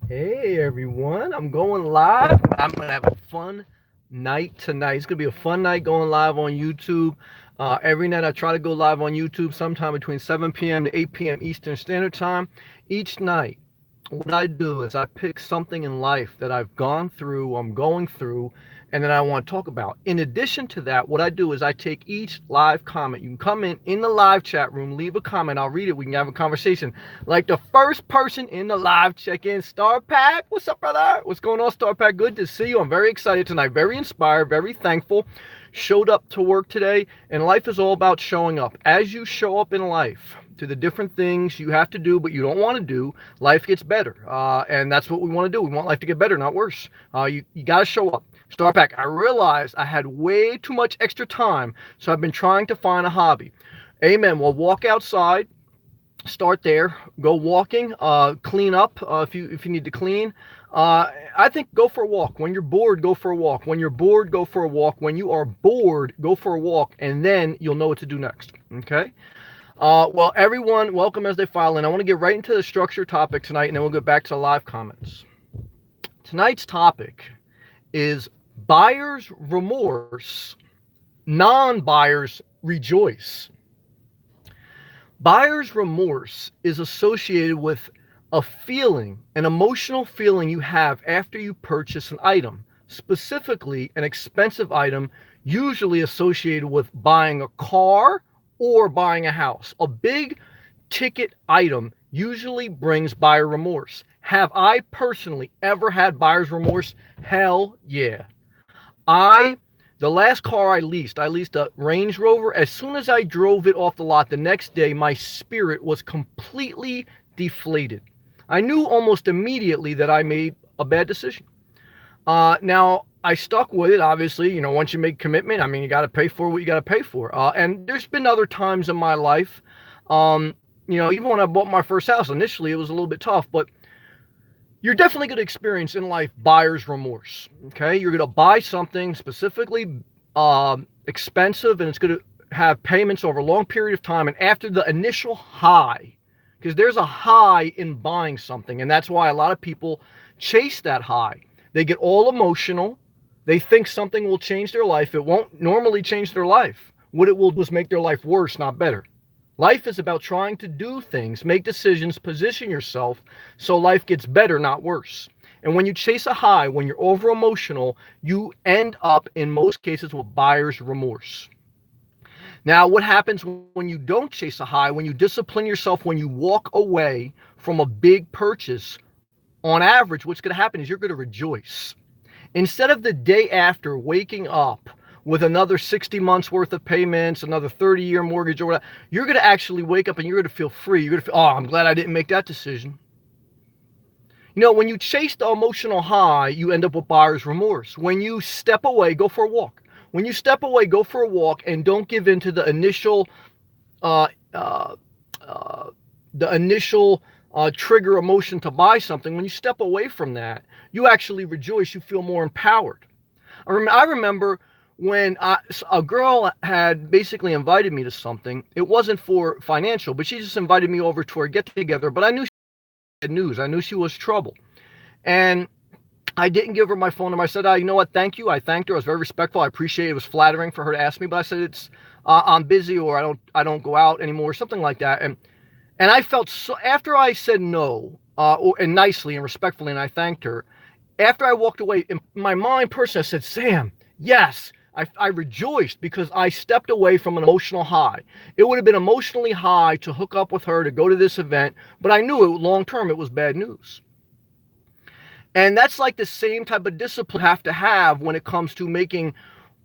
Hey everyone, I'm going live. I'm gonna have a fun night tonight. It's gonna be a fun night going live on YouTube. Every night I try to go live on YouTube sometime between 7 p.m. to 8 p.m. Eastern Standard Time. Each night, what I do is I pick something in life that I've gone through, I'm going through, and that I want to talk about. In addition to that, what I do is I take each live comment. You can come in the live chat room, leave a comment. I'll read it. We can have a conversation. Like the first person in the live check-in, Star Pack. What's up, brother? What's going on, Star Pack? Good to see you. I'm very excited tonight. Very inspired. Very thankful. Showed up to work today, and life is all about showing up. As you show up in life to the different things you have to do but you don't want to do, life gets better. And that's what we want to do. We want life to get better, not worse. You got to show up. Start back. I realized I had way too much extra time, so I've been trying to find a hobby. Amen. Well, walk outside. Start there. Go walking. Clean up if you need to clean. I think go for a walk. When you're bored, go for a walk. When you're bored, go for a walk. When you are bored, go for a walk, and then you'll know what to do next. Okay. Well, everyone, welcome as they file in. I want to get right into the structured topic tonight, and then we'll get back to live comments. Tonight's topic is buyer's remorse, non-buyers rejoice. Buyer's remorse is associated with a feeling, an emotional feeling you have after you purchase an item, specifically an expensive item, usually associated with buying a car or buying a house. A big ticket item usually brings buyer remorse. Have I personally ever had buyer's remorse? Hell yeah. I the last car I leased a Range Rover. As soon as I drove it off the lot the next day, my spirit was completely deflated. I knew almost immediately that I made a bad decision. Now I stuck with it. Obviously, once you make commitment, I mean, you got to pay for what you got to pay for. And there's been other times in my life, even when I bought my first house, initially it was a little bit tough, but you're definitely going to experience in life buyer's remorse. Okay, you're going to buy something specifically expensive, and it's going to have payments over a long period of time. And after the initial high, because there's a high in buying something, and that's why a lot of people chase that high. They get all emotional. They think something will change their life. It won't normally change their life. What it will do is make their life worse, not better. Life is about trying to do things, make decisions, position yourself so life gets better, not worse. And when you chase a high, when you're over emotional, you end up in most cases with buyer's remorse. Now, what happens when you don't chase a high, when you discipline yourself, when you walk away from a big purchase? On average, what's going to happen is you're going to rejoice. Instead of the day after waking up with another 60 months worth of payments, another 30-year mortgage or whatever, you're going to actually wake up and you're going to feel free. You're going to feel, oh, I'm glad I didn't make that decision. When you chase the emotional high, you end up with buyer's remorse. When you step away, go for a walk. When you step away, go for a walk and don't give in to the initial uh, uh, uh, trigger emotion to buy something. When you step away from that, you actually rejoice. You feel more empowered. I remember when a girl had basically invited me to something. It wasn't for financial, but she just invited me over to her get together. But I knew she had news. I knew she was trouble. And I didn't give her my phone number. I said, you know what? Thank you. I thanked her. I was very respectful. I appreciate it. It was flattering for her to ask me, but I said I'm busy, or I don't go out anymore, something like that. And I felt so after I said no, and nicely and respectfully, and I thanked her. After I walked away, in my mind personally, I said, Sam, yes. I rejoiced because I stepped away from an emotional high. It would have been emotionally high to hook up with her, to go to this event, but I knew it long term it was bad news. And that's like the same type of discipline you have to have when it comes to making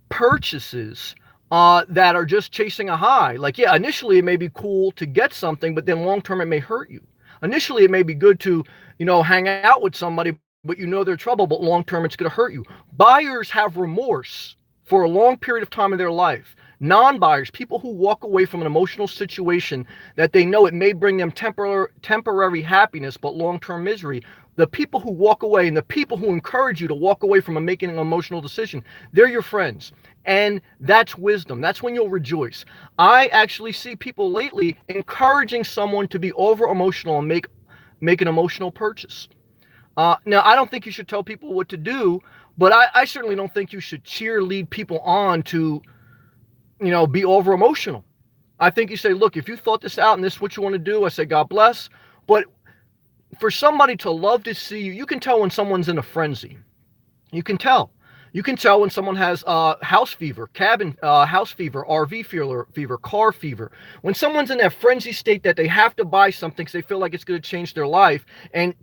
purchases that are just chasing a high. Like, yeah, initially it may be cool to get something, but then long term it may hurt you. Initially it may be good to, hang out with somebody, but they're trouble, but long term it's going to hurt you. Buyers have remorse for a long period of time in their life. Non-buyers, people who walk away from an emotional situation that they know it may bring them temporary happiness, but long-term misery. The people who walk away and the people who encourage you to walk away from making an emotional decision, they're your friends. And that's wisdom. That's when you'll rejoice. I actually see people lately encouraging someone to be over emotional and make an emotional purchase. Now, I don't think you should tell people what to do, but I certainly don't think you should cheerlead people on to, be over emotional. I think you say, look, if you thought this out and this is what you want to do, I say, God bless. But for somebody to love to see you, you can tell when someone's in a frenzy. You can tell. You can tell when someone has house fever, cabin house fever, RV fever, car fever. When someone's in that frenzy state that they have to buy something because they feel like it's going to change their life, and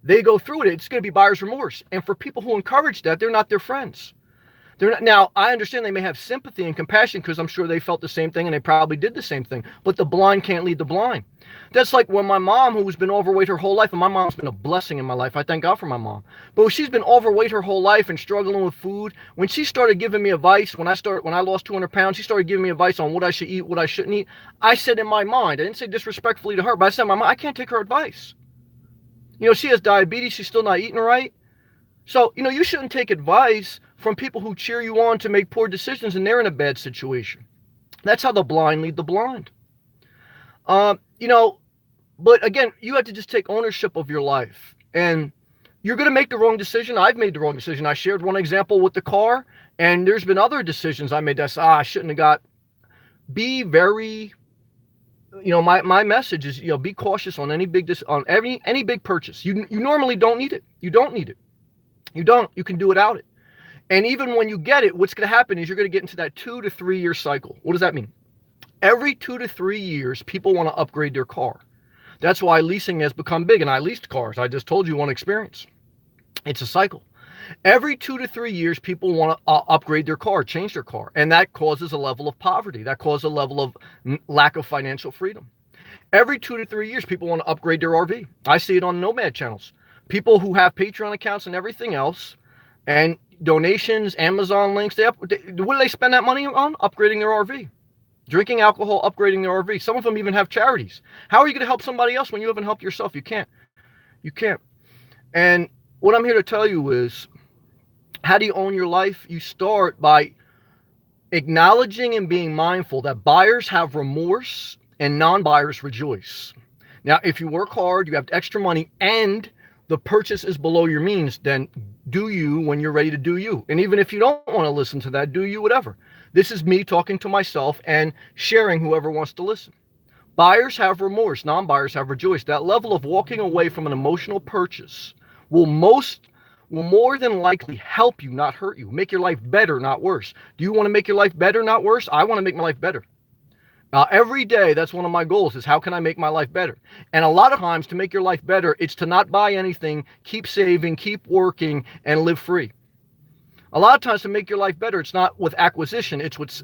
they go through it, it's going to be buyer's remorse. And for people who encourage that, they're not their friends. They're not, now, I understand they may have sympathy and compassion because I'm sure they felt the same thing and they probably did the same thing. But the blind can't lead the blind. That's like when my mom, who's been overweight her whole life, and my mom's been a blessing in my life. I thank God for my mom. But she's been overweight her whole life and struggling with food. When she started giving me advice, when I lost 200 pounds, she started giving me advice on what I should eat, what I shouldn't eat. I said in my mind, I didn't say disrespectfully to her, but I said in my mind, I can't take her advice. She has diabetes. She's still not eating right. So, you shouldn't take advice from people who cheer you on to make poor decisions and they're in a bad situation. That's how the blind lead the blind. But again, you have to just take ownership of your life. And you're going to make the wrong decision. I've made the wrong decision. I shared one example with the car, and there's been other decisions I made that I shouldn't have got. Be very, my message is, be cautious on any big purchase. You normally don't need it. You don't need it. You don't. You can do without it. And even when you get it, what's going to happen is you're going to get into that 2 to 3 year cycle. What does that mean? Every 2 to 3 years, people want to upgrade their car. That's why leasing has become big, and I leased cars. I just told you one experience. It's a cycle. Every 2 to 3 years, people want to upgrade their car, change their car, and that causes a level of poverty. That causes a level of lack of financial freedom. Every 2 to 3 years, people want to upgrade their RV. I see it on Nomad channels. People who have Patreon accounts and everything else, and donations, Amazon links, what do they spend that money on? Upgrading their RV. Drinking alcohol, upgrading their RV. Some of them even have charities. How are you going to help somebody else when you haven't helped yourself? You can't. You can't. And what I'm here to tell you is, how do you own your life? You start by acknowledging and being mindful that buyers have remorse and non-buyers rejoice. Now, if you work hard, you have extra money, and the purchase is below your means, then do you when you're ready to do you. And even if you don't want to listen to that, do you whatever. This is me talking to myself and sharing whoever wants to listen. Buyers have remorse, non-buyers have rejoice. That level of walking away from an emotional purchase will more than likely help you, not hurt you. Make your life better, not worse. Do you want to make your life better, not worse? I want to make my life better. Every day, that's one of my goals, is how can I make my life better? And a lot of times, to make your life better, it's to not buy anything, keep saving, keep working, and live free. A lot of times, to make your life better, it's not with acquisition, it's with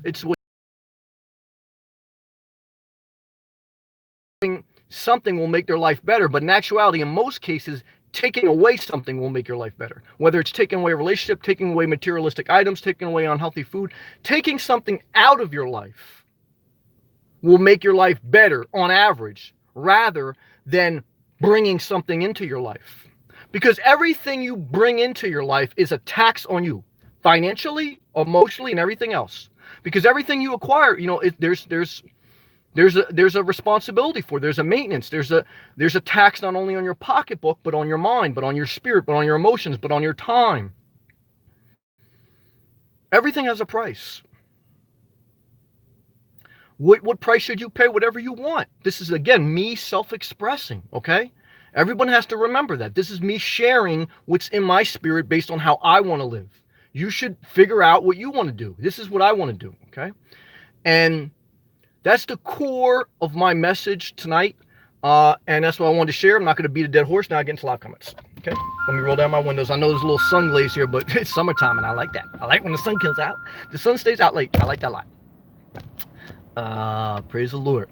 something will make their life better. But in actuality, in most cases, taking away something will make your life better. Whether it's taking away a relationship, taking away materialistic items, taking away unhealthy food, taking something out of your life will make your life better on average, rather than bringing something into your life. Because everything you bring into your life is a tax on you, financially, emotionally, and everything else. Because everything you acquire, there's a responsibility for. There's a maintenance. There's a tax not only on your pocketbook, but on your mind, but on your spirit, but on your emotions, but on your time. Everything has a price. What price should you pay? Whatever you want. This is, again, me self-expressing, okay? Everyone has to remember that. This is me sharing what's in my spirit based on how I want to live. You should figure out what you want to do. This is what I want to do, okay? And that's the core of my message tonight. And that's what I wanted to share. I'm not going to beat a dead horse. Now I get into live comments. Okay? Let me roll down my windows. I know there's a little sun glaze here, but it's summertime and I like that. I like when the sun comes out. The sun stays out late. I like that a lot. Praise the Lord.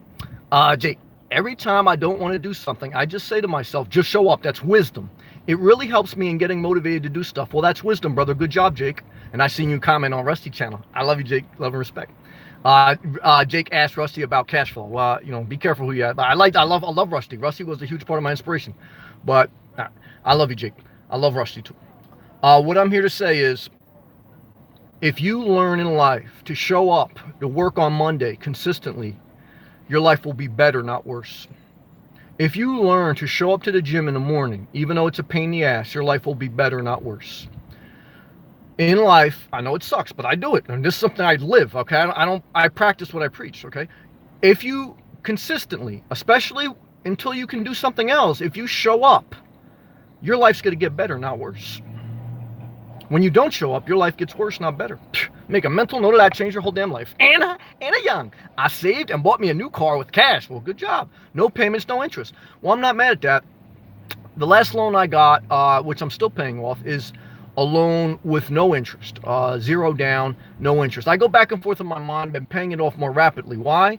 Jake, every time I don't want to do something, I just say to myself, just show up. That's wisdom. It really helps me in getting motivated to do stuff. Well, that's wisdom, brother. Good job, Jake. And I seen you comment on Rusty channel. I love you, Jake. Love and respect. Jake asked Rusty about cash flow. Be careful who you have. I love Rusty. Rusty was a huge part of my inspiration. But I love you, Jake. I love Rusty too. What I'm here to say is, if you learn in life to show up, to work on Monday consistently, your life will be better, not worse. If you learn to show up to the gym in the morning, even though it's a pain in the ass, your life will be better, not worse. In life, I know it sucks, but I do it, and this is something I live. Okay, I practice what I preach. Okay, if you consistently, especially until you can do something else, if you show up, your life's going to get better, not worse. When you don't show up, your life gets worse, not better. Make a mental note of that. Change your whole damn life. Anna Young. I saved and bought me a new car with cash. Well, good job. No payments, no interest. Well, I'm not mad at that. The last loan I got, which I'm still paying off, is a loan with no interest. Zero down, no interest. I go back and forth in my mind, been paying it off more rapidly. Why? I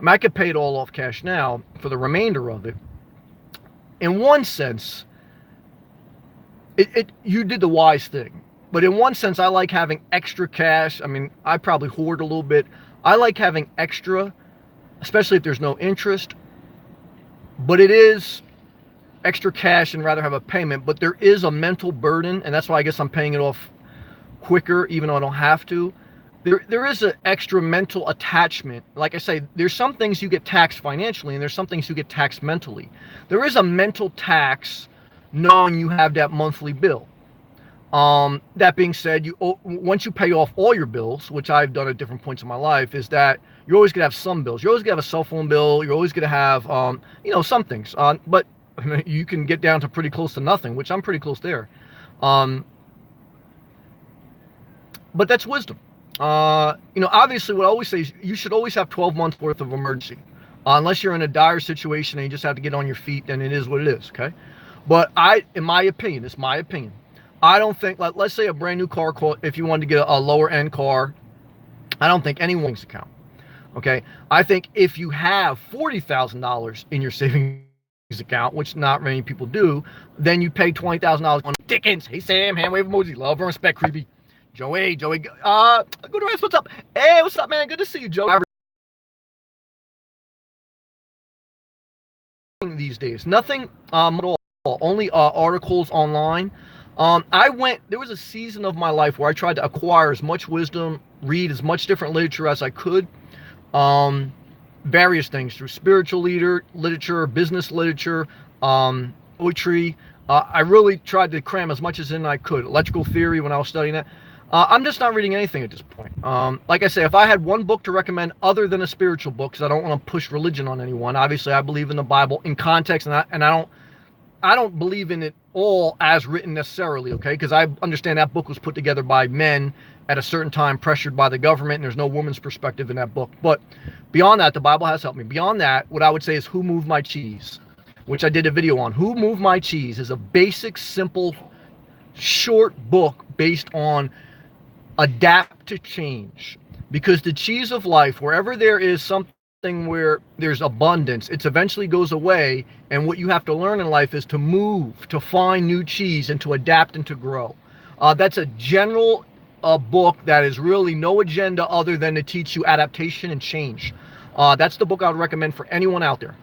mean, I could pay it all off cash now for the remainder of it. In one sense, you did the wise thing. But in one sense, I like having extra cash. I mean, I probably hoard a little bit. I like having extra, especially if there's no interest. But it is extra cash and rather have a payment. But there is a mental burden, and that's why I guess I'm paying it off quicker, even though I don't have to. There is an extra mental attachment. Like I say, there's some things you get taxed financially, and there's some things you get taxed mentally. There is a mental tax knowing you have that monthly bill. That being said, once you pay off all your bills, which I've done at different points in my life, is that you're always gonna have some bills. You're always gonna have a cell phone bill. You're always gonna have, some things. But you can get down to pretty close to nothing, which I'm pretty close there. But that's wisdom. Obviously, what I always say is you should always have 12 months worth of emergency, unless you're in a dire situation and you just have to get on your feet. Then it is what it is. Okay. But in my opinion, it's my opinion. I don't think, like, let's say a brand new car, if you wanted to get a lower end car, I don't think anyone's account. Okay. I think if you have $40,000 in your savings account, which not many people do, then you pay $20,000 on Dickens. Hey, Sam, hand wave emoji. Love and respect, creepy. Joey, good to rest. What's up? Hey, what's up, man? Good to see you, Joey. These days, nothing at all. Only articles online. There was a season of my life where I tried to acquire as much wisdom, read as much different literature as I could. Various things through spiritual literature, business literature, poetry. I really tried to cram as much as in I could. Electrical theory when I was studying that. I'm just not reading anything at this point. Like I say, if I had one book to recommend other than a spiritual book, because I don't want to push religion on anyone. Obviously, I believe in the Bible in context, and I don't believe in it all as written necessarily, okay? Because I understand that book was put together by men at a certain time, pressured by the government, and there's no woman's perspective in that book. But beyond that, the Bible has helped me. Beyond that, what I would say is Who Moved My Cheese, which I did a video on. Who Moved My Cheese is a basic, simple, short book based on adapt to change. Because the cheese of life, wherever there is something where there's abundance, it eventually goes away, and what you have to learn in life is to move, to find new cheese, and to adapt and to grow. That's a general book that is really no agenda other than to teach you adaptation and change. That's the book I would recommend for anyone out there.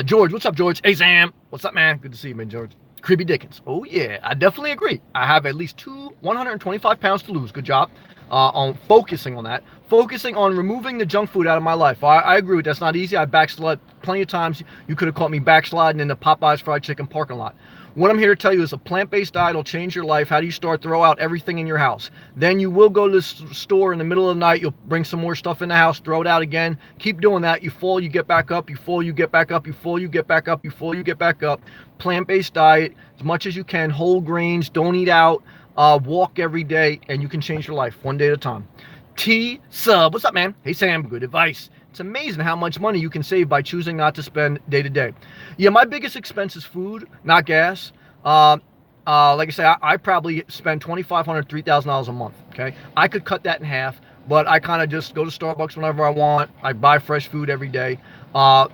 George, what's up, George? Hey, Sam, what's up, man? Good to see you, man, George. Creepy Dickens. Oh yeah, I definitely agree. I have at least 125 pounds to lose. Good job. On focusing on that, focusing on removing the junk food out of my life. I agree with that's not easy. I backslid plenty of times. You could have caught me backsliding in the Popeyes fried chicken parking lot. What I'm here to tell you is a plant-based diet will change your life. How do you start? Throw out everything in your house. Then you will go to the store in the middle of the night. You'll bring some more stuff in the house, throw it out again. Keep doing that. You fall, you get back up. You fall, you get back up. You fall, you get back up. You fall, you get back up. Plant-based diet as much as you can. Whole grains. Don't eat out. Walk every day, and you can change your life one day at a time. T-Sub, what's up, man? Hey, Sam, good advice. It's amazing how much money you can save by choosing not to spend day to day. Yeah, my biggest expense is food, not gas. Like I say, I probably spend $2,500, $3,000 a month, okay? I could cut that in half, but I kind of just go to Starbucks whenever I want. I buy fresh food every day, and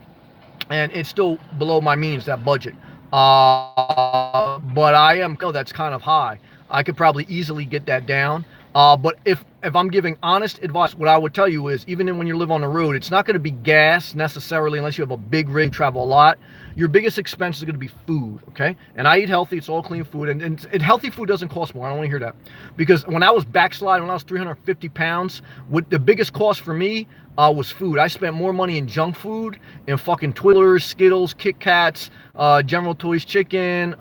it's still below my means, that budget. But that's kind of high. I could probably easily get that down. But if I'm giving honest advice, what I would tell you is, even when you live on the road, it's not going to be gas necessarily, unless you have a big rig, travel a lot. Your biggest expense is going to be food, okay? And I eat healthy. It's all clean food. And healthy food doesn't cost more. I don't want to hear that. Because when I was backsliding, when I was 350 pounds, what the biggest cost for me was food. I spent more money in junk food, in fucking Twizzlers, Skittles, Kit Kats, General Toys chicken,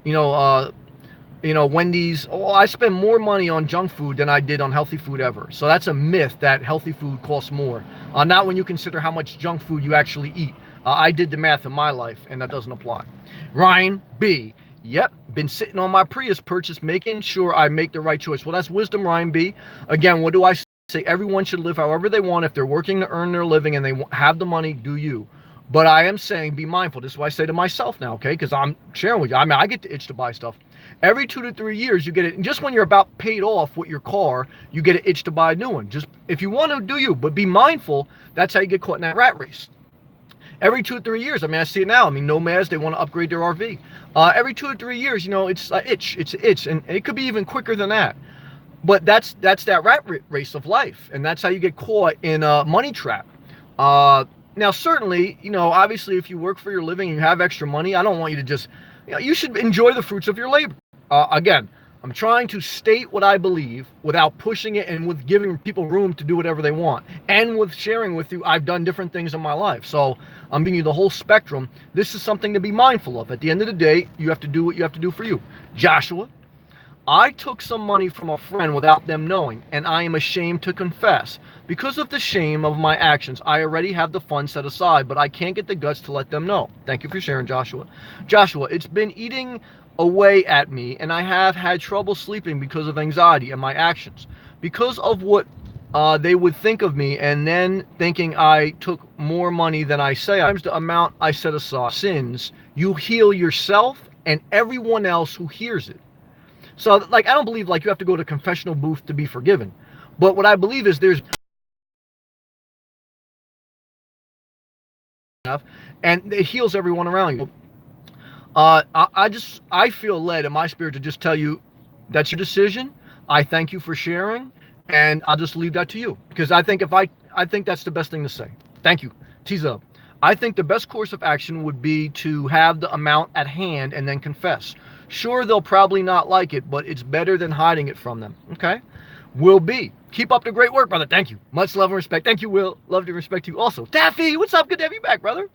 you know, Wendy's. Oh, I spend more money on junk food than I did on healthy food ever. So that's a myth that healthy food costs more. Not when you consider how much junk food you actually eat. I did the math in my life, and that doesn't apply. Ryan B. Yep, been sitting on my Prius purchase, making sure I make the right choice. Well, that's wisdom, Ryan B. Again, what do I say? Everyone should live however they want. If they're working to earn their living and they have the money, do you. But I am saying be mindful. This is what I say to myself now, okay? Because I'm sharing with you. I mean, I get the itch to buy stuff. Every 2 to 3 years, you get it. And just when you're about paid off with your car, you get an itch to buy a new one. Just if you want to, do you. But be mindful. That's how you get caught in that rat race. Every 2 or 3 years, I mean, I see it now. I mean, nomads, they want to upgrade their RV. Every 2 or 3 years, it's an itch. It's an itch. And it could be even quicker than that. But that's that rat race of life. And that's how you get caught in a money trap. Now, certainly, obviously, if you work for your living and you have extra money, I don't want you to just, you should enjoy the fruits of your labor. Again, I'm trying to state what I believe without pushing it and with giving people room to do whatever they want. And with sharing with you, I've done different things in my life. So I'm giving you the whole spectrum. This is something to be mindful of. At the end of the day, you have to do what you have to do for you. Joshua, I took some money from a friend without them knowing, and I am ashamed to confess. Because of the shame of my actions, I already have the funds set aside, but I can't get the guts to let them know. Thank you for sharing, Joshua. Joshua, it's been eating away at me, and I have had trouble sleeping because of anxiety and my actions. Because of what they would think of me, and then thinking I took more money than I say, times the amount I set aside. Sins, you heal yourself and everyone else who hears it. So, I don't believe, you have to go to confessional booth to be forgiven. But what I believe is there's enough, and it heals everyone around you. I feel led in my spirit to just tell you that's your decision. I thank you for sharing, and I'll just leave that to you. Because I think I think that's the best thing to say. Thank you. Tease up. I think the best course of action would be to have the amount at hand and then confess. Sure, they'll probably not like it, but it's better than hiding it from them. Okay? Will B. Keep up the great work, brother. Thank you. Much love and respect. Thank you, Will. Love to respect you also. Taffy, what's up? Good to have you back, brother.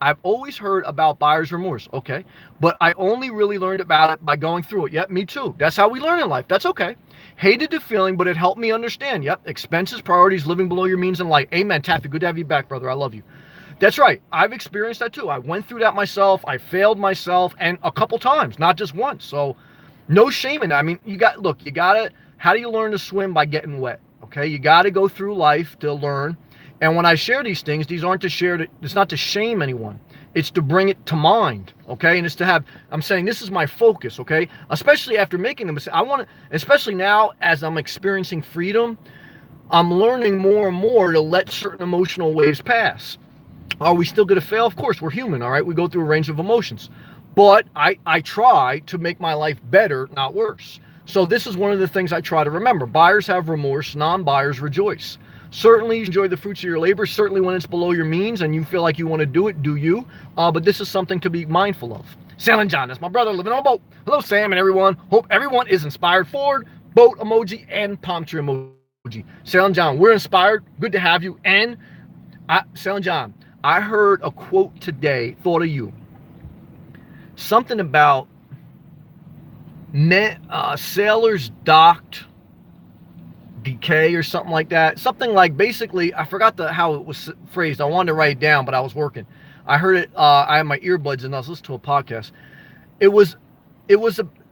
I've always heard about buyer's remorse. Okay. But I only really learned about it by going through it. Yep, me too. That's how we learn in life. That's okay. Hated the feeling, but it helped me understand. Yep. Expenses, priorities, living below your means in life. Amen, Taffy. Good to have you back, brother. I love you. That's right. I've experienced that too. I went through that myself. I failed myself, and a couple times, not just once. So no shame in that. I mean, how do you learn to swim? By getting wet. Okay. You got to go through life to learn. And when I share these things, these aren't to share, it's not to shame anyone. It's to bring it to mind. Okay. And it's to have, I'm saying this is my focus. Okay. Especially after making the mistake. Especially now as I'm experiencing freedom, I'm learning more and more to let certain emotional waves pass. Are we still going to fail? Of course, we're human, all right? We go through a range of emotions. But I try to make my life better, not worse. So this is one of the things I try to remember. Buyers have remorse, non-buyers rejoice. Certainly enjoy the fruits of your labor. Certainly when it's below your means and you feel like you want to do it, do you. But this is something to be mindful of. Sailing John, that's my brother living on a boat. Hello, Sam and everyone. Hope everyone is inspired forward. Boat emoji and palm tree emoji. Sailing John, we're inspired. Good to have you. And Sailing John, I heard a quote today, thought of you. Something about sailors docked decay or something like that. Something like, basically, I forgot how it was phrased. I wanted to write it down, but I was working. I heard it, I had my earbuds and I was listening to a podcast. It was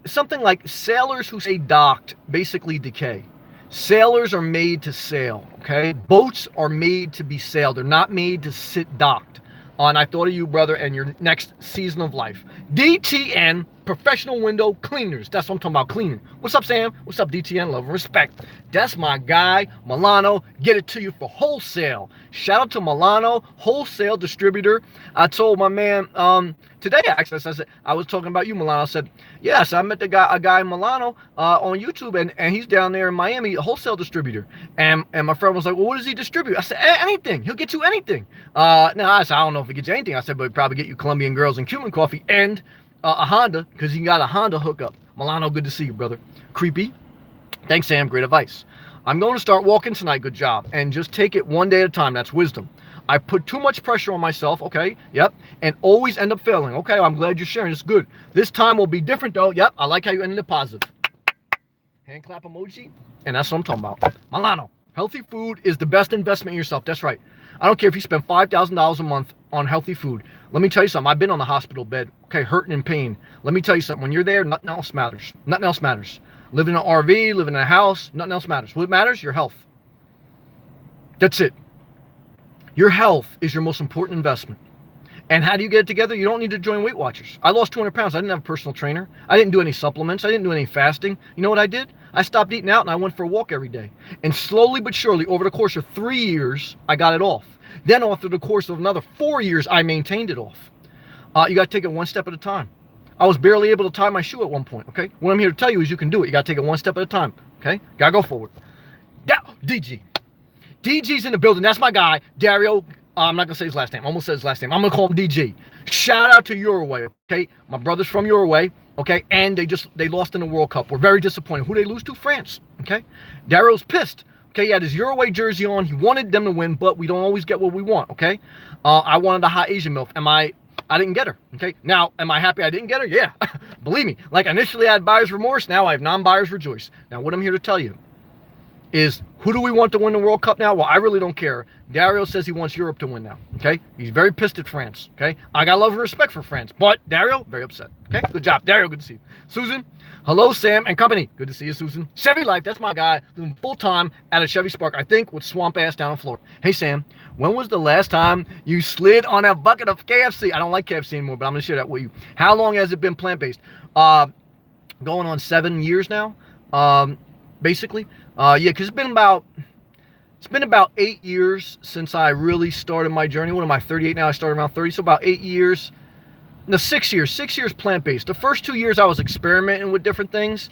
something like sailors who say docked basically decay. Sailors are made to sail, okay? Boats are made to be sailed. They're not made to sit docked. And I thought of you, brother, and your next season of life. DTN, professional window cleaners. That's what I'm talking about, cleaning. What's up, Sam? What's up, DTN? Love and respect. That's my guy, Milano. Get it to you for wholesale. Shout out to Milano, wholesale distributor. I told my man today, actually, I said, I was talking about you, Milano. I said, yes, I met a guy in Milano on YouTube, and he's down there in Miami, a wholesale distributor. And my friend was like, well, what does he distribute? I said, anything. He'll get you anything. Now, I said, I don't know if he gets you anything. I said, but he'll probably get you Colombian girls and Cuban coffee and a Honda, because he got a Honda hookup. Milano, good to see you, brother. Creepy. Thanks, Sam. Great advice. I'm going to start walking tonight. Good job. And just take it one day at a time. That's wisdom. I put too much pressure on myself. Okay. Yep. And always end up failing. Okay. I'm glad you're sharing. It's good. This time will be different, though. Yep. I like how you ended it positive. Hand clap emoji. And that's what I'm talking about. Milano. Healthy food is the best investment in yourself. That's right. I don't care if you spend $5,000 a month on healthy food. Let me tell you something. I've been on the hospital bed, okay, hurting in pain. Let me tell you something. When you're there, nothing else matters. Nothing else matters. Living in an RV, living in a house, nothing else matters. What matters? Your health. That's it. Your health is your most important investment. And how do you get it together? You don't need to join Weight Watchers. I lost 200 pounds. I didn't have a personal trainer. I didn't do any supplements. I didn't do any fasting. You know what I did? I stopped eating out and I went for a walk every day. And slowly but surely, over the course of 3 years, I got it off. Then after the course of another 4 years, I maintained it off. You got to take it one step at a time. I was barely able to tie my shoe at one point, okay? What I'm here to tell you is you can do it. You got to take it one step at a time, okay? Got to go forward. Yeah, DG. DG's in the building. That's my guy, Dario. I'm not going to say his last name. I almost said his last name. I'm going to call him DG. Shout out to Uruguay, okay? My brother's from Uruguay, okay? And they lost in the World Cup. We're very disappointed. Who they lose to? France, okay? Dario's pissed. Okay, he had his Uruguay jersey on. He wanted them to win, but we don't always get what we want, okay? I wanted a hot Asian milf. I didn't get her, okay? Now, am I happy I didn't get her? Yeah. Believe me. Like, initially I had buyer's remorse. Now I have non-buyer's rejoice. Now, what I'm here to tell you is, who do we want to win the World Cup now? Well, I really don't care. Dario says he wants Europe to win now, okay? He's very pissed at France, okay? I got love and respect for France, but Dario, very upset, okay? Good job. Dario, good to see you. Susan, hello, Sam and company. Good to see you, Susan. Chevy Life, that's my guy, doing full-time at a Chevy Spark, I think, with swamp ass down in Florida. Hey, Sam, when was the last time you slid on a bucket of KFC? I don't like KFC anymore, but I'm going to share that with you. How long has it been plant-based? Going on 7 years now, basically. Yeah, because it's been about 8 years since I really started my journey. What am I, 38 now? I started around 30, so about 8 years. No, 6 years. 6 years plant-based. The first 2 years I was experimenting with different things.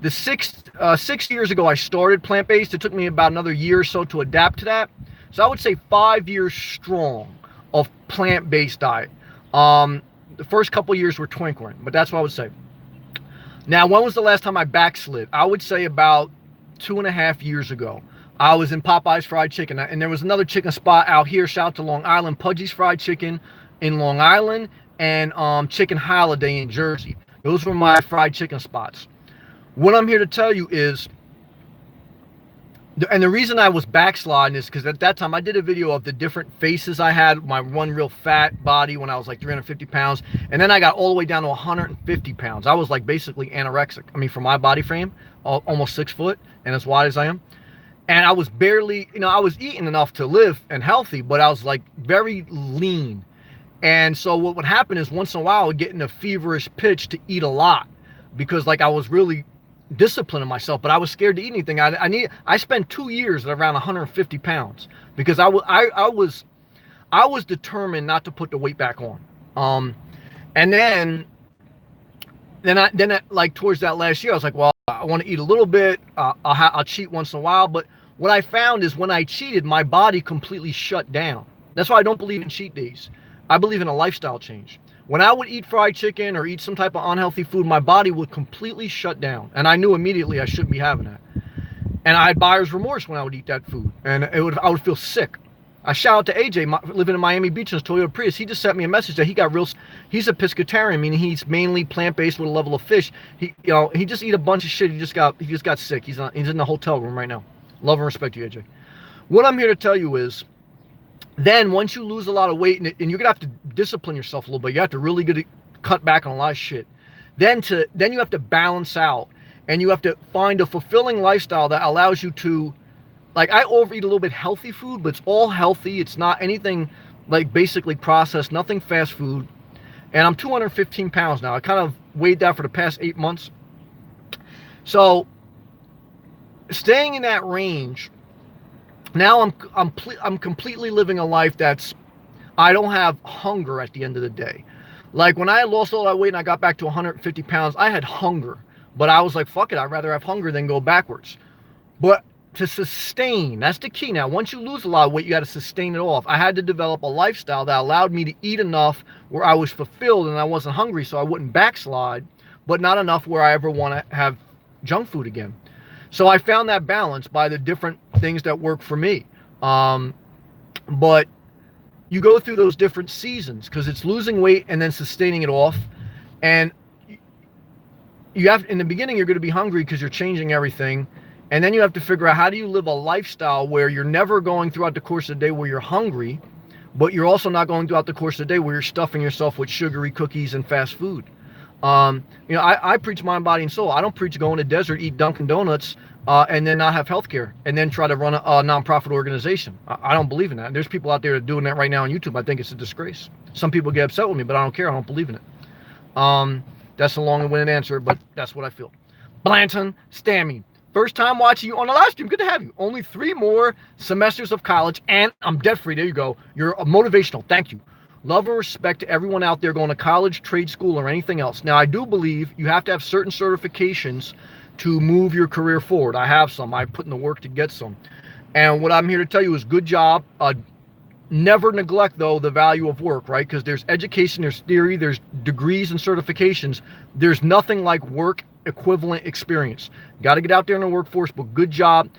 The 6 years ago I started plant-based. It took me about another year or so to adapt to that. So I would say 5 years strong of plant-based diet. The first couple years were twinkling, but that's what I would say. Now, when was the last time I backslid? I would say about 2.5 years ago. I was in Popeye's Fried Chicken, and there was another chicken spot out here. Shout out to Long Island, Pudgy's Fried Chicken in Long Island, and Chicken Holiday in Jersey. Those were my fried chicken spots. What I'm here to tell you is, and the reason I was backsliding is because at that time I did a video of the different faces I had. My one real fat body when I was like 350 pounds, and then I got all the way down to 150 pounds. I was like basically anorexic. I mean, for my body frame, almost 6 foot and as wide as I am. And I was barely, I was eating enough to live and healthy, but I was like very lean. And so what would happen is once in a while I would get in a feverish pitch to eat a lot, because like I was really disciplining myself, but I was scared to eat anything. I spent 2 years at around 150 pounds because I was determined not to put the weight back on. And then like towards that last year, I was like, well, I want to eat a little bit. I'll cheat once in a while. But what I found is when I cheated, my body completely shut down. That's why I don't believe in cheat days. I believe in a lifestyle change. When I would eat fried chicken or eat some type of unhealthy food, my body would completely shut down. And I knew immediately I shouldn't be having that. And I had buyer's remorse when I would eat that food. And I would feel sick. I shout out to AJ, living in Miami Beach in his Toyota Prius. He just sent me a message that he's a pescatarian, meaning he's mainly plant-based with a level of fish. He just eat a bunch of shit. He just got sick. He's in the hotel room right now. Love and respect you, AJ. What I'm here to tell you is, then once you lose a lot of weight, and you're gonna have to discipline yourself a little bit, you have to really cut back on a lot of shit. Then you have to balance out, and you have to find a fulfilling lifestyle that allows you to, like, I overeat a little bit healthy food, but it's all healthy. It's not anything like basically processed, nothing fast food. and I'm 215 pounds now. I kind of weighed that for the past 8 months. So staying in that range, now I'm completely living a life that's, I don't have hunger at the end of the day. Like when I lost all that weight and I got back to 150 pounds, I had hunger, but I was like, fuck it, I'd rather have hunger than go backwards. But to sustain, that's the key. Now, once you lose a lot of weight, you got to sustain it off. I had to develop a lifestyle that allowed me to eat enough where I was fulfilled and I wasn't hungry, so I wouldn't backslide, but not enough where I ever want to have junk food again. So I found that balance by the different things that work for me. But you go through those different seasons because it's losing weight and then sustaining it off. And you have, in the beginning, you're going to be hungry because you're changing everything. And then you have to figure out, how do you live a lifestyle where you're never going throughout the course of the day where you're hungry, but you're also not going throughout the course of the day where you're stuffing yourself with sugary cookies and fast food. I preach mind, body, and soul. I don't preach going to the desert, eat Dunkin' Donuts, and then not have health care, and then try to run a nonprofit organization. I don't believe in that. There's people out there doing that right now on YouTube. I think it's a disgrace. Some people get upset with me, but I don't care. I don't believe in it. That's a long-winded answer, but that's what I feel. Blanton Stammy. First time watching you on the live stream. Good to have you. Only 3 more semesters of college, and I'm debt-free. There you go. You're motivational. Thank you. Love and respect to everyone out there going to college, trade school, or anything else. Now, I do believe you have to have certain certifications to move your career forward. I have some. I put in the work to get some. And what I'm here to tell you is good job. Never neglect, though, the value of work, right? Because there's education, there's theory, there's degrees and certifications. There's nothing like work equivalent experience. Got to get out there in the workforce, but good job.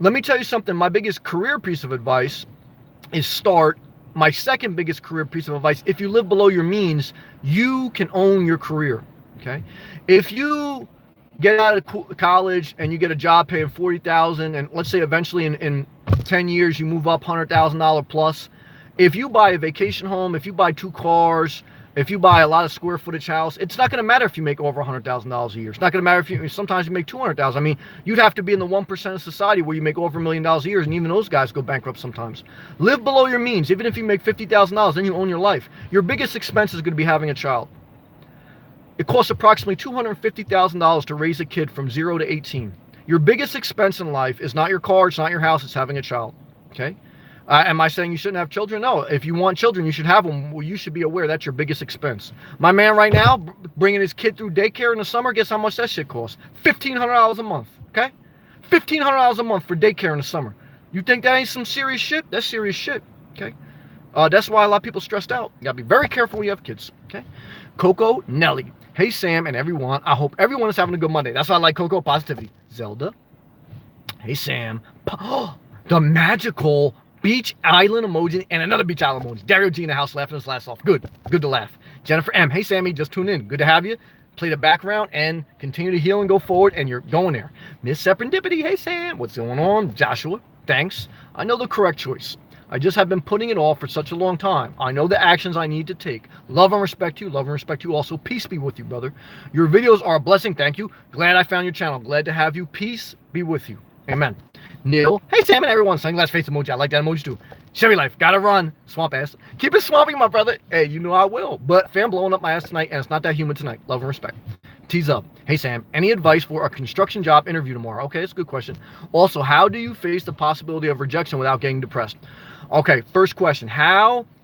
Let me tell you something. My biggest career piece of advice is start. My second biggest career piece of advice, if you live below your means, you can own your career, okay? If you get out of college and you get a job paying $40,000, and let's say eventually in 10 years you move up $100,000 plus, if you buy a vacation home, if you buy 2 cars, if you buy a lot of square footage house, it's not going to matter if you make over $100,000 a year. It's not going to matter if you, sometimes you make $200,000. I mean, you'd have to be in the 1% of society where you make over $1 million a year, and even those guys go bankrupt sometimes. Live below your means. Even if you make $50,000, then you own your life. Your biggest expense is going to be having a child. It costs approximately $250,000 to raise a kid from 0 to 18. Your biggest expense in life is not your car, it's not your house, it's having a child. Okay? Am I saying you shouldn't have children? No. If you want children, you should have them. Well, you should be aware that's your biggest expense. My man right now, bringing his kid through daycare in the summer, guess how much that shit costs? $1,500 a month, okay? $1,500 a month for daycare in the summer. You think that ain't some serious shit? That's serious shit, okay? That's why a lot of people stressed out. You gotta be very careful when you have kids, okay? Coco Nelly. Hey, Sam and everyone. I hope everyone is having a good Monday. That's why I like Coco. Positivity. Zelda. Hey, Sam. The magical beach island emoji and another beach island emoji. Dario G in the house laughing his ass off. Good to laugh. Jennifer M. Hey, Sammy, just tune in. Good to have you. Play the background and continue to heal and go forward, and you're going there. Miss Serendipity. Hey, Sam. What's going on? Joshua. Thanks. I know the correct choice. I just have been putting it off for such a long time. I know the actions I need to take. Love and respect you. Love and respect you also. Peace be with you, brother. Your videos are a blessing. Thank you. Glad I found your channel. Glad to have you. Peace be with you. Amen. Neil. Hey, Sam and everyone. Sunglass face emoji. I like that emoji too. Chevy life. Gotta run. Swamp ass. Keep it swampy, my brother. Hey, you know I will. But fan blowing up my ass tonight, and it's not that humid tonight. Love and respect. Tease up. Hey, Sam. Any advice for a construction job interview tomorrow? Okay, that's a good question. Also, how do you face the possibility of rejection without getting depressed? Okay, first question.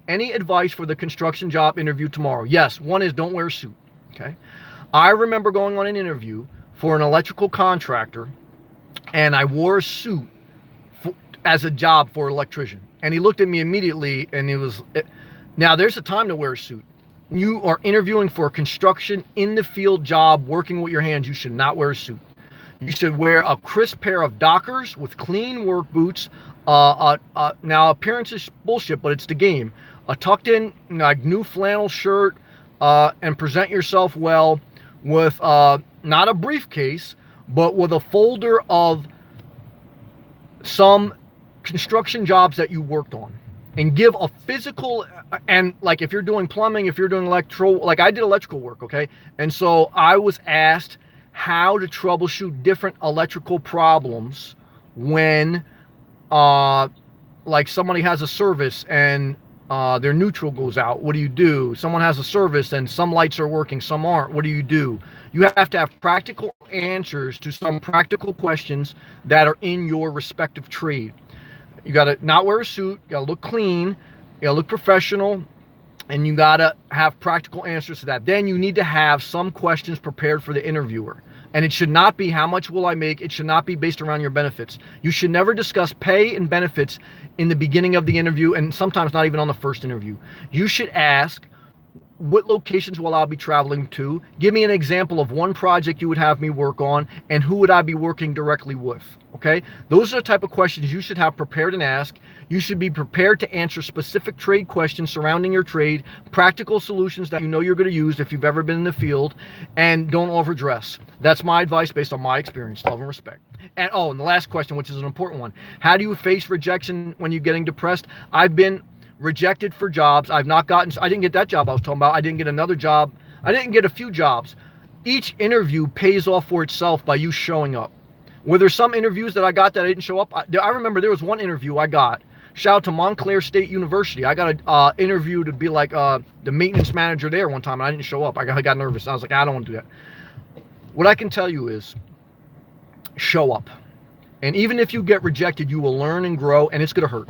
Any advice for the construction job interview tomorrow? Yes, one is don't wear a suit, okay? I remember going on an interview for an electrical contractor, and I wore a suit as a job for an electrician. And he looked at me immediately, and now there's a time to wear a suit. You are interviewing for a construction in the field job, working with your hands. You should not wear a suit. You should wear a crisp pair of Dockers with clean work boots. Now appearance is bullshit, but it's the game. A tucked in like new flannel shirt, and present yourself well with not a briefcase, but with a folder of some construction jobs that you worked on, and give a physical, and like if you're doing plumbing, if you're doing like I did electrical work, okay? And so I was asked how to troubleshoot different electrical problems when like somebody has a service and their neutral goes out. What do you do? Someone has a service and some lights are working, some aren't. What do you do? You have to have practical answers to some practical questions that are in your respective trade. You got to not wear a suit, you got to look clean, you got to look professional, and you got to have practical answers to that. Then you need to have some questions prepared for the interviewer. And it should not be how much will I make. It should not be based around your benefits. You should never discuss pay and benefits in the beginning of the interview, and sometimes not even on the first interview. You should ask, what locations will I be traveling to? Give me an example of one project you would have me work on, and who would I be working directly with? Okay, those are the type of questions you should have prepared and ask. You should be prepared to answer specific trade questions surrounding your trade, practical solutions that you know you're going to use if you've ever been in the field, and don't overdress. That's my advice based on my experience. Love and respect. And and the last question, which is an important one: how do you face rejection when you're getting depressed? I've been rejected for jobs. I didn't get that job I was talking about. I didn't get another job. I didn't get a few jobs. Each interview pays off for itself by you showing up. Were there some interviews that I got that I didn't show up? I remember there was one interview I got. Shout out to Montclair State University. I got an interview to be like the maintenance manager there one time, and I didn't show up. I got nervous. I was like, I don't want to do that. What I can tell you is show up. And even if you get rejected, you will learn and grow, and it's going to hurt.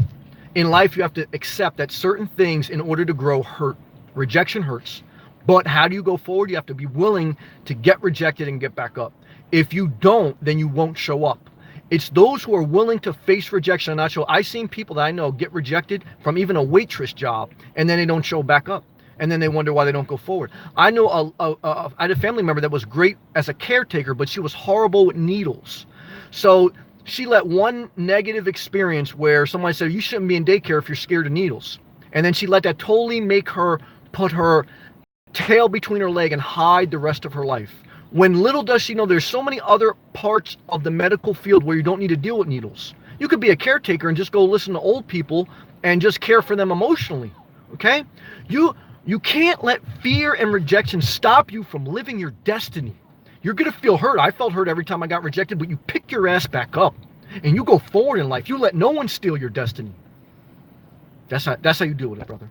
In life, you have to accept that certain things in order to grow hurt. Rejection hurts. But how do you go forward? You have to be willing to get rejected and get back up. If you don't, then you won't show up. It's those who are willing to face rejection and not show. I've seen people that I know get rejected from even a waitress job, and then they don't show back up. And then they wonder why they don't go forward. I know I had a family member that was great as a caretaker, but she was horrible with needles. So she let one negative experience where someone said, you shouldn't be in daycare if you're scared of needles. And then she let that totally make her put her tail between her leg and hide the rest of her life. When little does she know there's so many other parts of the medical field where you don't need to deal with needles. You could be a caretaker and just go listen to old people and just care for them emotionally. Okay? You can't let fear and rejection stop you from living your destiny. You're going to feel hurt. I felt hurt every time I got rejected, but you pick your ass back up and you go forward in life. You let no one steal your destiny. That's how you deal with it, brother.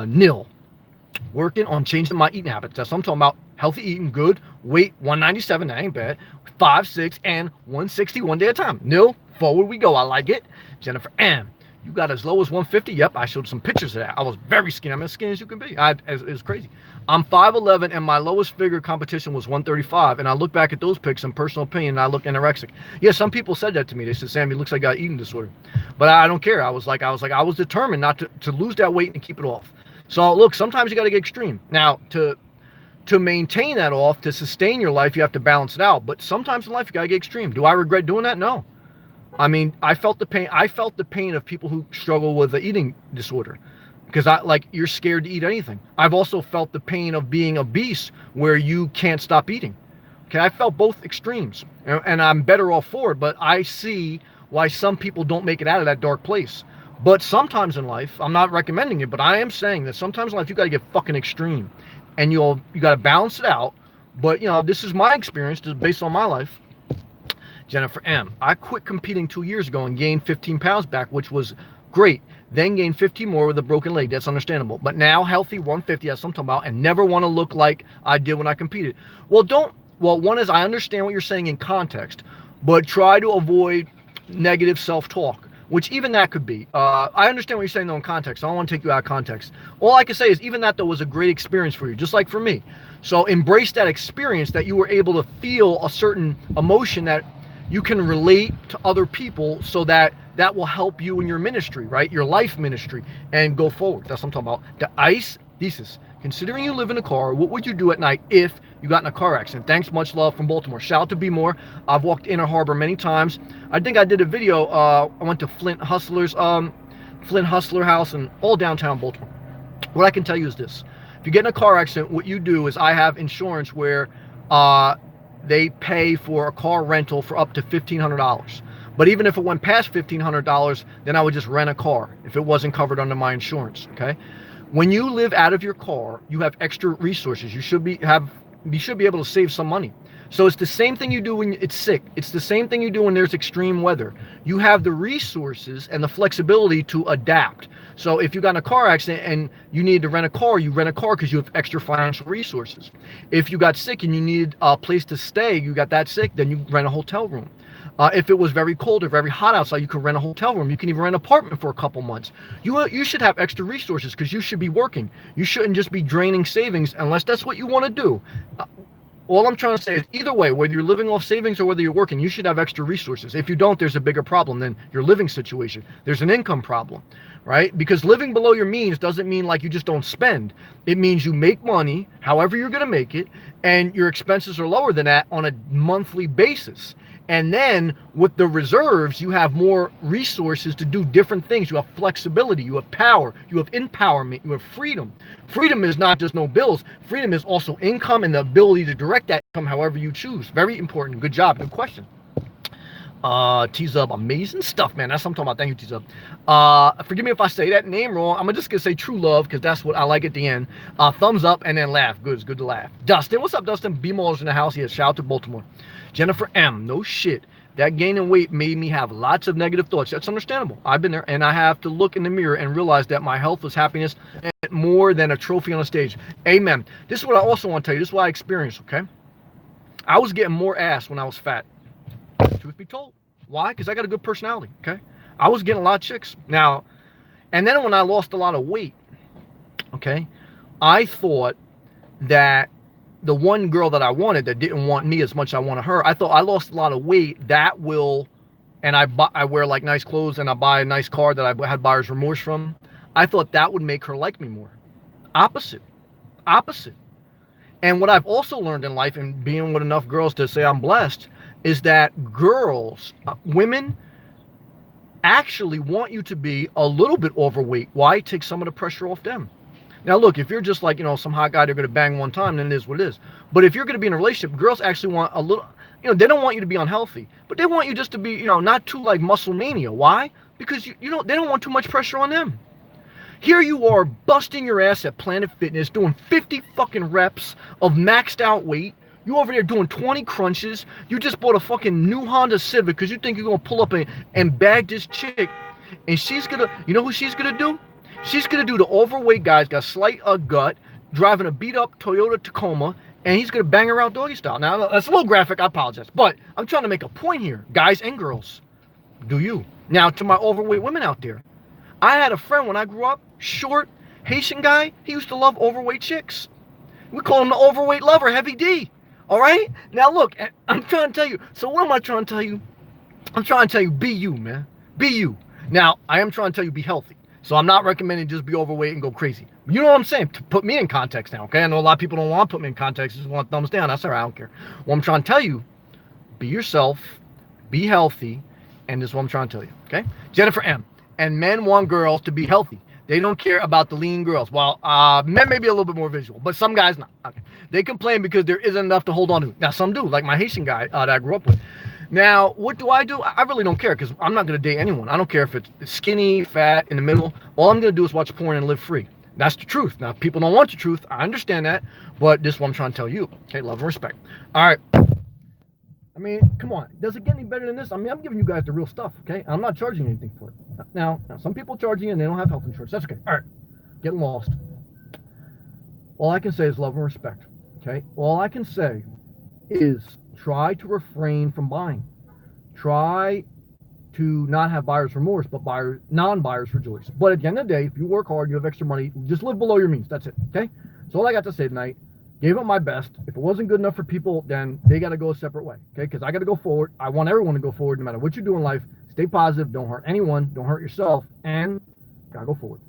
Nil. Working on changing my eating habits. That's what I'm talking about. Healthy eating, good. Weight 197, that ain't bad. 5'6" and 160 one day at a time. Nil. Forward we go. I like it. Jennifer M. You got as low as 150? Yep, I showed some pictures of that. I was very skinny. I'm as skinny as you can be. It was crazy. I'm 5'11", and my lowest figure competition was 135. And I look back at those pics in personal opinion, and I look anorexic. Yeah, some people said that to me. They said, Sam, he looks like I got eating disorder. But I don't care. I was determined not to lose that weight and keep it off. So look, sometimes you got to get extreme. Now, to maintain that off, to sustain your life, you have to balance it out. But sometimes in life, you got to get extreme. Do I regret doing that? No. I mean, I felt the pain. I felt the pain of people who struggle with an eating disorder, because you're scared to eat anything. I've also felt the pain of being obese, where you can't stop eating. Okay, I felt both extremes, and I'm better off for it. But I see why some people don't make it out of that dark place. But sometimes in life, I'm not recommending it, but I am saying that sometimes in life you got to get fucking extreme, and you got to balance it out. But this is my experience, just based on my life. Jennifer M. I quit competing 2 years ago and gained 15 pounds back, which was great. Then gained 15 more with a broken leg. That's understandable. But now healthy, 150, that's what I'm talking about, and never want to look like I did when I competed. Well, one is I understand what you're saying in context, but try to avoid negative self-talk, which even that could be. I understand what you're saying though in context. I don't want to take you out of context. All I can say is even that though was a great experience for you, just like for me. So embrace that experience, that you were able to feel a certain emotion that you can relate to other people, so that will help you in your ministry, right? Your life ministry, and go forward. That's what I'm talking about. The ICE thesis. Considering you live in a car, what would you do at night if you got in a car accident? Thanks, much love from Baltimore. Shout out to Be More. I've walked Inner Harbor many times. I think I did a video. I went to Flint Hustler House, and all downtown Baltimore. What I can tell you is this. If you get in a car accident, what you do is I have insurance where they pay for a car rental for up to $1,500. But even if it went past $1,500, then I would just rent a car if it wasn't covered under my insurance, okay? When you live out of your car, you have extra resources. You should be able to save some money. So it's the same thing you do when it's sick. It's the same thing you do when there's extreme weather. You have the resources and the flexibility to adapt. So if you got in a car accident and you need to rent a car, you rent a car because you have extra financial resources. If you got sick and you needed a place to stay, you got that sick, then you rent a hotel room. If it was very cold or very hot outside, you could rent a hotel room. You can even rent an apartment for a couple months. You should have extra resources because you should be working. You shouldn't just be draining savings unless that's what you want to do. All I'm trying to say is either way, whether you're living off savings or whether you're working, you should have extra resources. If you don't, there's a bigger problem than your living situation. There's an income problem, right? Because living below your means doesn't mean like you just don't spend. It means you make money, however you're going to make it, and your expenses are lower than that on a monthly basis. And then with the reserves, you have more resources to do different things. You have flexibility, you have power, you have empowerment, you have freedom. Freedom is not just no bills. Freedom is also income and the ability to direct that income however you choose. Very important. Good job. Good question. T-Zub, amazing stuff, man. That's what I'm talking about. Thank you, T-Zub. Forgive me if I say that name wrong. I'm just going to say true love because that's what I like at the end. Thumbs up and then laugh. Good. It's good to laugh. Dustin, what's up, Dustin? B-Mall's in the house. Yes, shout out to Baltimore. Jennifer M, no shit. That gaining weight made me have lots of negative thoughts. That's understandable. I've been there, and I have to look in the mirror and realize that my health was happiness more than a trophy on a stage. Amen. This is what I also want to tell you. This is what I experienced, okay? I was getting more ass when I was fat. Truth be told. Why? Because I got a good personality, okay? I was getting a lot of chicks. Now, and then when I lost a lot of weight, okay, I thought that the one girl that I wanted that didn't want me as much as I wanted her, I thought I lost a lot of weight. That will, and I wear like nice clothes and I buy a nice car that I had buyer's remorse from. I thought that would make her like me more. Opposite. And what I've also learned in life and being with enough girls to say I'm blessed is that girls, women actually want you to be a little bit overweight. Why? Take some of the pressure off them. Now, look, if you're just like, some hot guy they're going to bang one time, then it is what it is. But if you're going to be in a relationship, girls actually want a little, they don't want you to be unhealthy, but they want you just to be, not too like muscle mania. Why? Because, they don't want too much pressure on them. Here you are busting your ass at Planet Fitness, doing 50 fucking reps of maxed out weight. You over there doing 20 crunches. You just bought a fucking new Honda Civic because you think you're going to pull up and bag this chick. And she's going to, who she's going to do? She's going to do the overweight guy's got slight gut, driving a beat-up Toyota Tacoma, and he's going to bang her out doggy style. Now, that's a little graphic. I apologize. But I'm trying to make a point here. Guys and girls, do you. Now, to my overweight women out there, I had a friend when I grew up, short, Haitian guy. He used to love overweight chicks. We call him the overweight lover, Heavy D. All right? Now, look, I'm trying to tell you. So what am I trying to tell you? I'm trying to tell you, be you, man. Be you. Now, I am trying to tell you, be healthy. So I'm not recommending just be overweight and go crazy. You know what I'm saying? To put me in context now, okay? I know a lot of people don't want to put me in context. Just want thumbs down. That's all right. I don't care. What I'm trying to tell you, be yourself, be healthy, and this is what I'm trying to tell you, okay? Jennifer M. And men want girls to be healthy. They don't care about the lean girls. Well, men may be a little bit more visual, but some guys not. Okay. They complain because there isn't enough to hold on to. Now, some do, like my Haitian guy that I grew up with. Now, what do? I really don't care because I'm not going to date anyone. I don't care if it's skinny, fat, in the middle. All I'm going to do is watch porn and live free. That's the truth. Now, people don't want the truth. I understand that, but this is what I'm trying to tell you. Okay, love and respect. All right. I mean, come on. Does it get any better than this? I mean, I'm giving you guys the real stuff, okay? I'm not charging anything for it. Now some people charge you and they don't have health insurance. That's okay. All right. Getting lost. All I can say is love and respect, okay? All I can say is try to refrain from buying. Try to not have buyer's remorse, but non-buyer's rejoice. But at the end of the day, if you work hard, you have extra money, just live below your means. That's it, okay? So all I got to say tonight, gave it my best. If it wasn't good enough for people, then they got to go a separate way, okay? Because I got to go forward. I want everyone to go forward no matter what you do in life. Stay positive. Don't hurt anyone. Don't hurt yourself. And got to go forward.